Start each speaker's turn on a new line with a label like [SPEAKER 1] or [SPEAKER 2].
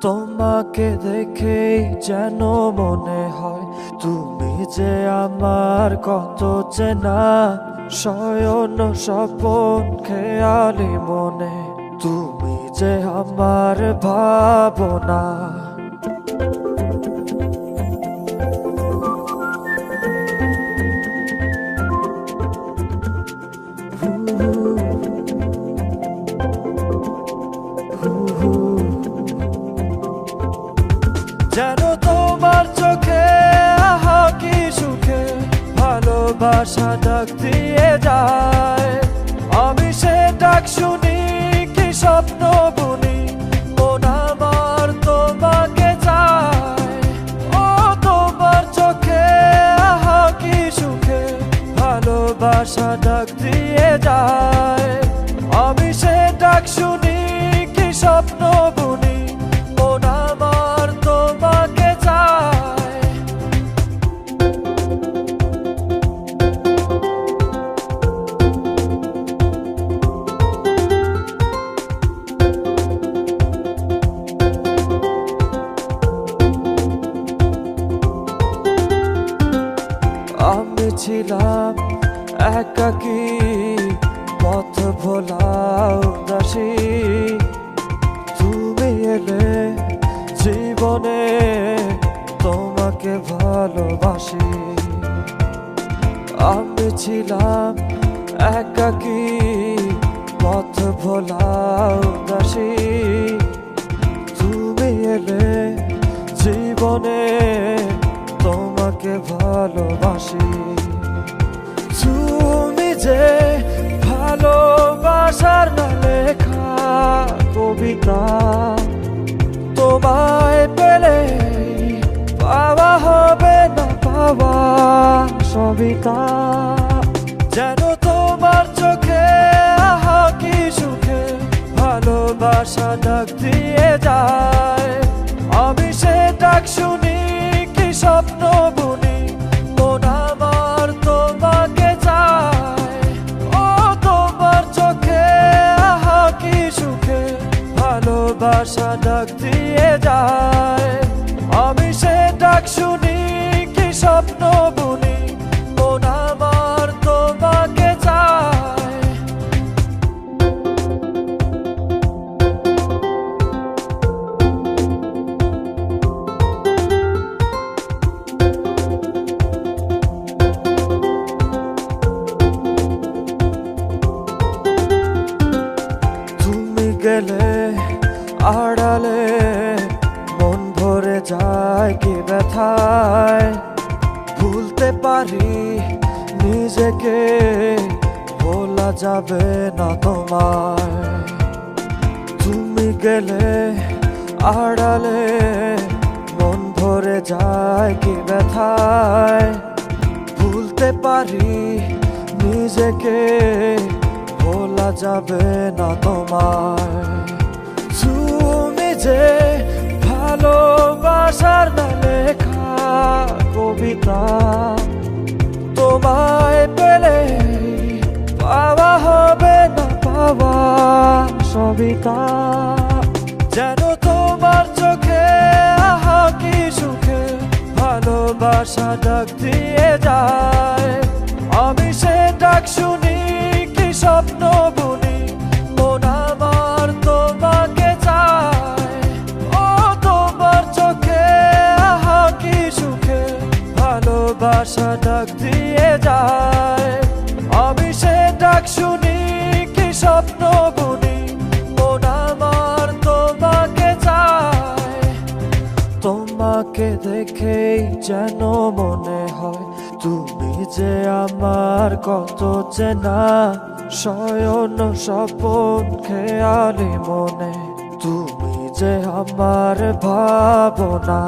[SPEAKER 1] তোমাকে দেখেই যেন মনে হয় তুমি যে আমার কত চেনা, শয়ন স্বপন খেয়ালি মনে তুমি যে আমার ভাবনা। যেন তোমার চোখে আহা কি সুখে ভালোবাসা ডাক দিয়ে যায়, আমি সে ডাক শুনি কি স্বপ্ন বুনি, মন আমার তোমাকে চায়। ও তোমার চোখে আহা কি সুখে ভালোবাসা ডাক দিয়ে যায়, আমি সে ডাক শুনি কি স্বপ্ন বুনি, মন আমার তোমাকে চায়। আমি ছিলাম একাকী পথ ভোলা উদাসী, তুমি এলে জীবনে তোমাকে ভালোবাসি। আমি ছিলাম একাকী পথ ভোলা উদাসী, তুমি এলে জীবনে তোমাকে ভালোবাসি। তুমি যে ভালোবাসার না লেখা কবিতা, তোমায় পেলে পাওয়া হবে না পাওয়া সবিতা। যেন তোমার চোখে আহা কি সুখে ভালোবাসা ডাক দিয়ে যায়, আমি সে ডাক শুনি কি স্বপ্ন বুনি, মন আমার তোমাকে চায়। ও তোমার চোখে আহা কি সুখে ভালোবাসা ডাক দিয়ে যায়, আমি সে ডাক শুনি কি স্বপ্ন বুনি, মন আমার তোমাকে চায়। তুমি গেলে আড়ালে মন ভরে যায় কি ব্যথায়, ভুলতে পারি নিজেকে ভোলা যাবে না তোমায়। তুমি গেলে আড়ালে মন ভরে যায় কি ব্যথায়, ভুলতে পারি নিজেকে ভোলা যাবে না তোমায়। তুমি যে ভালোবাসার না লেখা কবিতা, তোমায় পেলে পাওয়া হবে না পাওয়া সবিতা। যেন তোমার চোখে আহা কি সুখে ভালোবাসা ডাক দিয়ে যায়, আমি সে ডাক শুনি কি স্বপ্ন বুনি, মন আমার তোমাকে চায়। ও তোমার চোখে আহা কি সুখে ভালোবাসা ডাক দিয়ে যায়, আমি সে ডাক শুনি কি স্বপ্ন বুনি, মন আমার তোমাকে চায়। তোমাকে দেখেই যেন মনে হয় তুমি যে আমার কত চেনা, শয়ন স্বপন খেয়ালি মনে তুমি যে আমার ভাবনা।